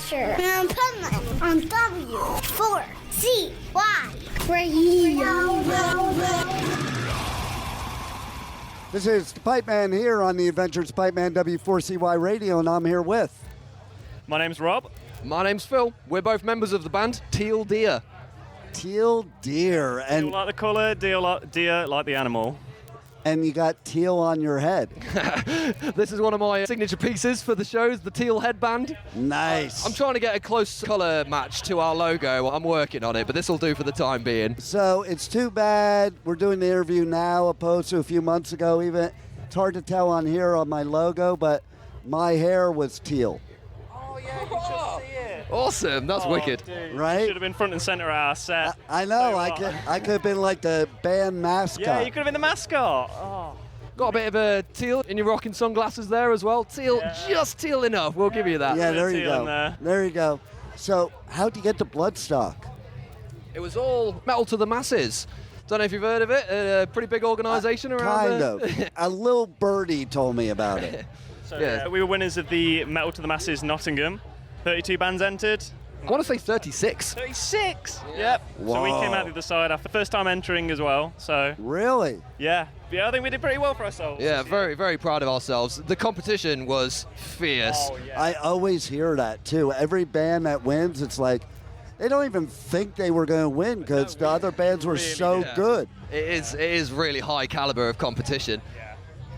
Asher. And I'm Pipeman on W4CY Radio. This is the Pipeman here on the Adventures Pipeman W4CY Radio, and I'm here with... My name's Rob. My name's Phil. We're both members of the band Tealdeer. Tealdeer. And Teal like the colour, deer like the animal. And you got teal on your head. This is one of my signature pieces for the shows, the teal headband. Nice. I'm trying to get a close colour match to our logo. I'm working on it, but this will do for the time being. So it's too bad we're doing the interview now opposed to a few months ago. Even it's hard to tell on here on my logo, but my hair was teal. Oh, yeah, you should see it. Awesome, that's wicked. Dude, right? You should have been front and centre at our set. I know, I could have been like the band mascot. Yeah, you could have been the mascot. Oh. Got a bit of a teal in your rocking sunglasses there as well. Teal, just teal enough, we'll give you that. Yeah, there you teal go. in There you go. So, how'd you get to Bloodstock? It was all metal to the masses. Don't know if you've heard of it, a pretty big organisation around Kind of. A little birdie told me about it. So, Yeah. we were winners of the Metal to the Masses Nottingham. 32 bands entered. I want to say 36. 36! Yep. So we Whoa. came out the other side after first time entering as well. So, Really? yeah, I think we did pretty well for ourselves. Yeah, very, very proud of ourselves. The competition was fierce. Oh, yeah. I always hear that too. Every band that wins, it's like they don't even think they were going to win because the other bands were really so Yeah. good. It is really high caliber of competition.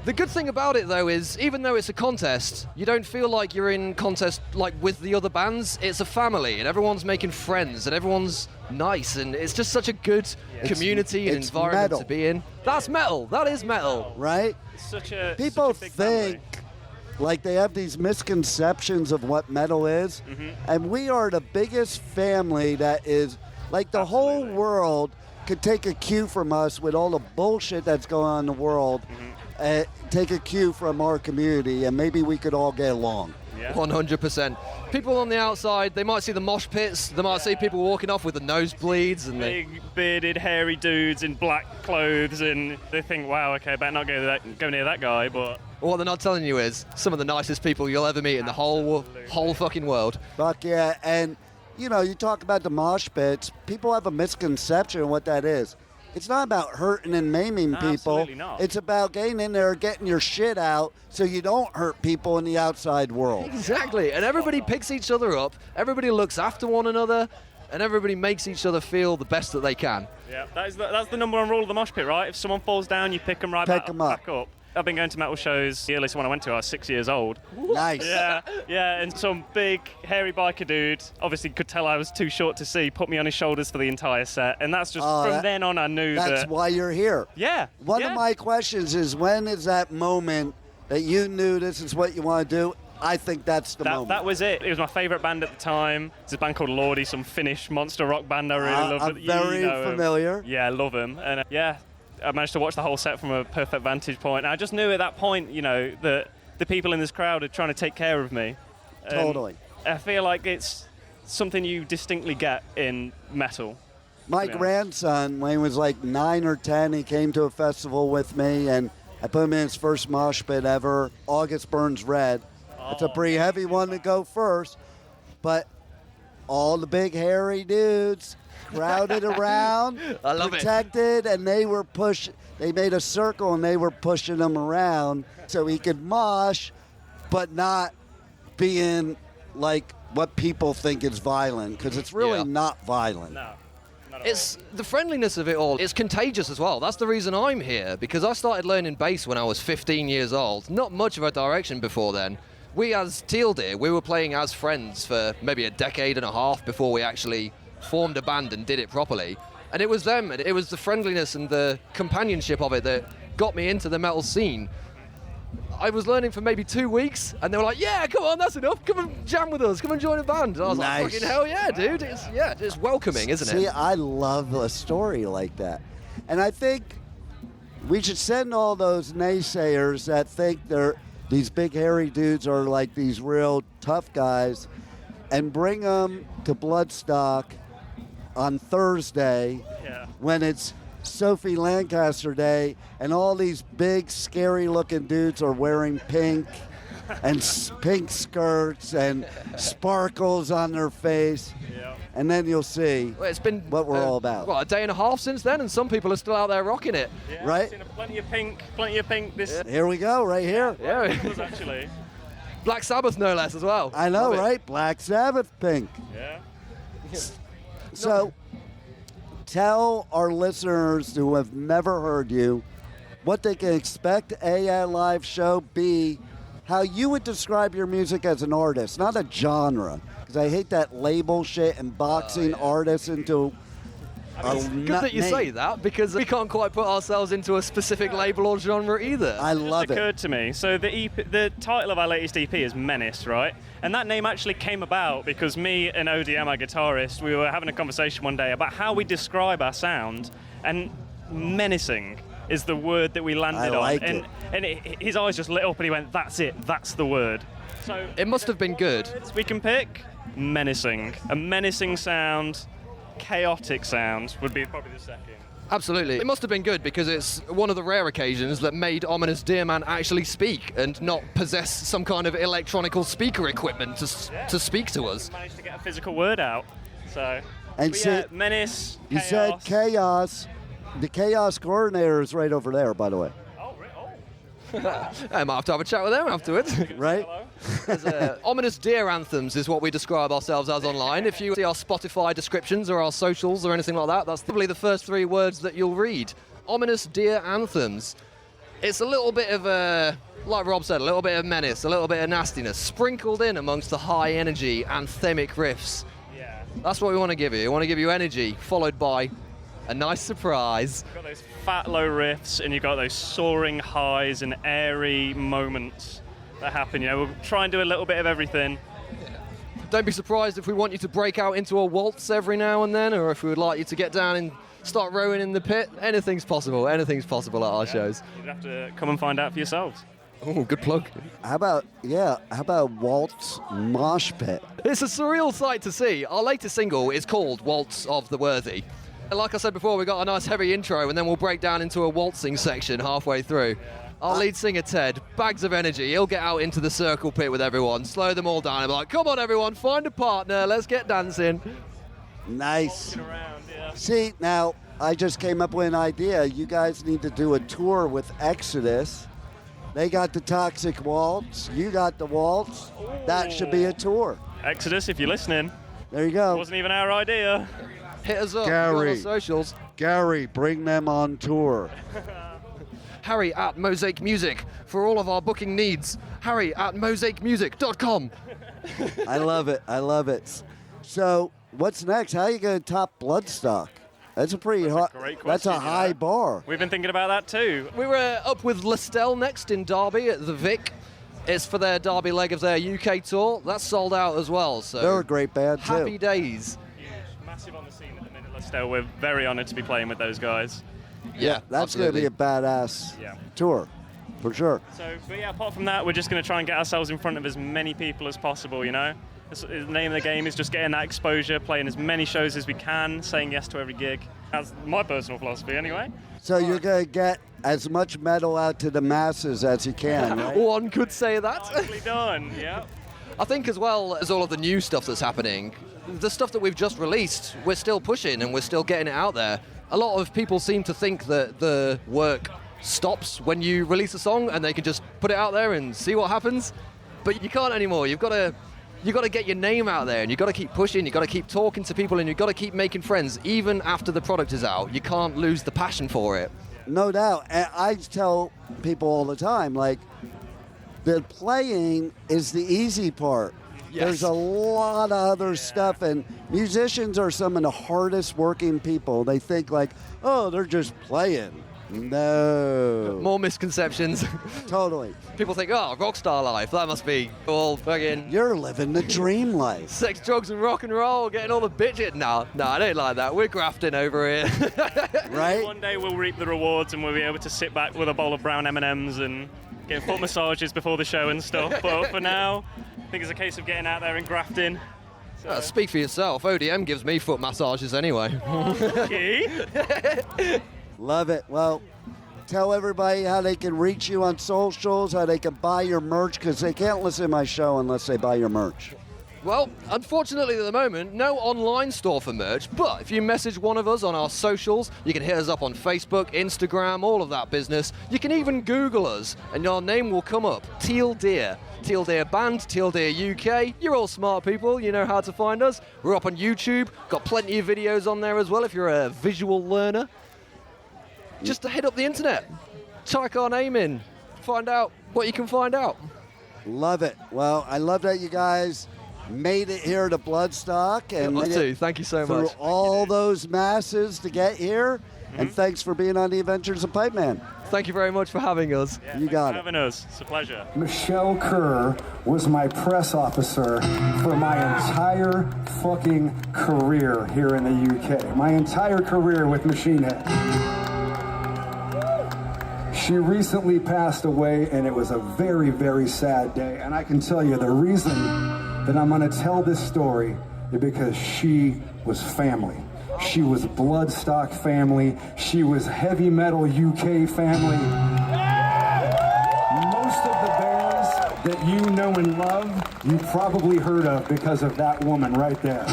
The good thing about it though is even though it's a contest, you don't feel like you're in contest like with the other bands. It's a family and everyone's making friends and everyone's nice and it's just such a good community and it's environment metal. to be in. That's metal. That is metal. Right? People such a big think like they have these misconceptions of what metal is, and we are the biggest family that is like the whole world could take a cue from us with all the bullshit that's going on in the world. Take a cue from our community, and maybe we could all get along. Yeah. 100%. People on the outside, they might see the mosh pits, they might see people walking off with the nosebleeds and they... Big, bearded, hairy dudes in black clothes, and they think, wow, okay, better not go near that guy, but... What they're not telling you is some of the nicest people you'll ever meet in the whole fucking world. Fuck yeah. And, you know, you talk about the mosh pits. People have a misconception of what that is. It's not about hurting and maiming people. Absolutely not. It's about getting in there, getting your shit out so you don't hurt people in the outside world. Exactly, and everybody picks each other up, everybody looks after one another, and everybody makes each other feel the best that they can. Yeah, that's the number one rule of the mosh pit, right? If someone falls down, you pick them Pick 'em up. back up. I've been going to metal shows. The earliest one I went to, I was 6 years old. Nice. Yeah, and some big, hairy biker dude, obviously could tell I was too short to see, put me on his shoulders for the entire set, and that's just, from then on I knew That's that... why you're here. Yeah. One of my questions is, when is that moment that you knew this is what you want to do? I think that's the moment. That was it. It was my favourite band at the time. It's a band called Lordi, some Finnish monster rock band I really love. I'm very familiar. Yeah, I love them. And I managed to watch the whole set from a perfect vantage point. And I just knew at that point, you know, that the people in this crowd are trying to take care of me. Totally. I feel like it's something you distinctly get in metal. My grandson, when he was like 9 or 10, he came to a festival with me, and I put him in his first mosh pit ever, August Burns Red. It's a pretty heavy one to go first, but all the big hairy dudes crowded around, I love protected, and they were they made a circle and they were pushing him around so he could mosh, but not being like what people think is violent, because it's really not violent. No. It's the friendliness of it all. It's contagious as well. That's the reason I'm here, because I started learning bass when I was 15 years old. Not much of a direction before then. We as Tealdeer, we were playing as friends for maybe a decade and a half before we actually formed a band and did it properly. And it was them, and it was the friendliness and the companionship of it that got me into the metal scene. I was learning for maybe 2 weeks, and they were like, yeah, come on, that's enough. Come and jam with us. Come and join a band. And I was Nice. like, fucking hell yeah, dude. It's welcoming, isn't See, it? I love a story like that. And I think we should send all those naysayers that think these big hairy dudes are like these real tough guys, and bring them to Bloodstock on Thursday when it's Sophie Lancaster Day, and all these big, scary-looking dudes are wearing pink and pink skirts and sparkles on their face. Yeah. And then you'll see Well, it's been what we're all about. What, a day and a half since then, and some people are still out there rocking it. Yeah, Right? I've seen plenty of pink this Here we go, right here. Yeah, was actually. Black Sabbath no less as well. I know, Love it. right? Black Sabbath pink. Yeah. So tell our listeners who have never heard you what they can expect A, at a live show, B, how you would describe your music as an artist, not a genre. Because I hate that label shit and boxing artists into It's good that you say that, because we can't quite put ourselves into a specific label or genre either. I Just love it. occurred to me. So the title of our latest EP is Menace, right? And that name actually came about because me and ODM, our guitarist, we were having a conversation one day about how we describe our sound, and menacing is the word that we landed like on. it. And his eyes just lit up and he went, "That's it, that's the word." So It must have been good. we can pick menacing. A menacing sound, chaotic sound would be probably the second. Absolutely. It must have been good because it's one of the rare occasions that made Ominous Deer Man actually speak and not possess some kind of electronical speaker equipment to speak to us. Managed to get a physical word out. So, And but see- yeah, menace, You chaos. said chaos. The chaos coordinator is right over there, by the way. Oh, I might have to have a chat with them afterwards. Right? Ominous Deer Anthems is what we describe ourselves as online. If you see our Spotify descriptions or our socials or anything like that, that's probably the first three words that you'll read. Ominous Deer Anthems. It's a little bit of a, like Rob said, a little bit of menace, a little bit of nastiness, sprinkled in amongst the high energy anthemic riffs. Yeah. That's what we want to give you. We want to give you energy, followed by a nice surprise. You've got those fat low riffs and you've got those soaring highs and airy moments that happen. You know, we'll try and do a little bit of everything. Don't be surprised if we want you to break out into a waltz every now and then, or if we would like you to get down and start rowing in the pit. Anything's possible. Anything's possible at our shows. You'd have to come and find out for yourselves. Oh, good plug. How about Walt's Mosh Pit? It's a surreal sight to see. Our latest single is called Waltz of the Worthy. Like I said before, we got a nice heavy intro and then we'll break down into a waltzing section halfway through. Our lead singer, Ted, bags of energy. He'll get out into the circle pit with everyone, slow them all down and be like, "Come on, everyone, find a partner, let's get dancing." Nice. Around, yeah. See, now, I just came up with an idea. You guys need to do a tour with Exodus. They got the Toxic Waltz. You got the Waltz. That should be a tour. Exodus, if you're listening, There you go. wasn't even our idea. Hit us up Gary. on our socials. Gary, bring them on tour. Harry at Mosaic Music for all of our booking needs. Harry at mosaicmusic.com. I love it. I love it. So, what's next? How are you going to top Bloodstock? That's a pretty hot. great That's question, a you high know. bar. We've been thinking about that too. We were up with Lestelle next in Derby at the Vic. It's for their Derby leg of their UK tour. That's sold out as well. So They're a great band too. happy days. Huge, massive on the scene at the minute. Still, we're very honoured to be playing with those guys. Yeah, That's going to be absolutely. a badass Yeah. tour, for sure. So, but yeah, apart from that, we're just going to try and get ourselves in front of as many people as possible, you know? The name of the game is just getting that exposure, playing as many shows as we can, saying yes to every gig. That's my personal philosophy, anyway. So you're going to get as much metal out to the masses as you can, right? One could say that. Nicely done, yeah. I think as well as all of the new stuff that's happening, the stuff that we've just released, we're still pushing and we're still getting it out there. A lot of people seem to think that the work stops when you release a song and they can just put it out there and see what happens. But you can't anymore. You've got to get your name out there and you've got to keep pushing, you've got to keep talking to people and you've got to keep making friends. Even after the product is out, you can't lose the passion for it. No doubt. And I tell people all the time, like, the playing is the easy part. Yes. There's a lot of other stuff, and musicians are some of the hardest working people. They think like, oh, they're just playing. No. More misconceptions. Totally. People think, oh, rock star life, that must be all fucking You're living the dream life. sex, drugs, and rock and roll, getting all the bitches. No, I don't like that. We're grafting over here. Right? One day we'll reap the rewards and we'll be able to sit back with a bowl of brown M&Ms and get foot massages before the show and stuff. But for now, I think it's a case of getting out there and grafting. So, Speak for yourself. ODM gives me foot massages anyway. okay. Love it. Well, tell everybody how they can reach you on socials, how they can buy your merch, because they can't listen to my show unless they buy your merch. Well, unfortunately at the moment, no online store for merch, but if you message one of us on our socials, you can hit us up on Facebook, Instagram, all of that business. You can even Google us, and your name will come up, tealdeer. Tealdeer Band, Tealdeer UK. You're all smart people, you know how to find us. We're up on YouTube, got plenty of videos on there as well if you're a visual learner. Just to hit up the internet, type our name in, find out what you can find out. Love it. Well, I love that you guys made it here to Bloodstock. And Love to. Thank you so through much. all those masses to get here. And thanks for being on the Adventures of Pipeman. Thank you very much for having us. Yeah, You got for it. having us. It's a pleasure. Michelle Kerr was my press officer for my entire fucking career here in the UK. My entire career with Machine Head. She recently passed away, and it was a very, very sad day. And I can tell you the reason that I'm going to tell this story is because she was family. She was Bloodstock family. She was heavy metal UK family. Most of the bands that you know and love, you probably heard of because of that woman right there.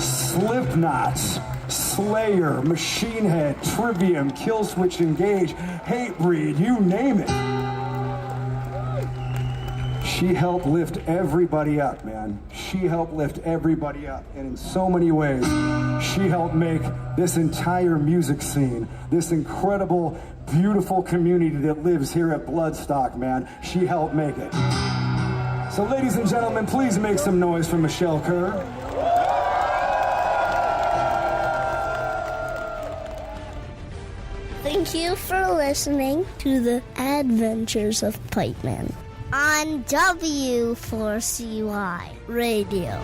Slipknot, Slayer, Machine Head, Trivium, Killswitch Engage, Hatebreed, you name it. She helped lift everybody up, man. She helped lift everybody up. And in so many ways, she helped make this entire music scene, this incredible, beautiful community that lives here at Bloodstock, man. She helped make it. So ladies and gentlemen, please make some noise for Michelle Kerr. Thank you for listening to the Adventures of Pipeman on W4CY Radio.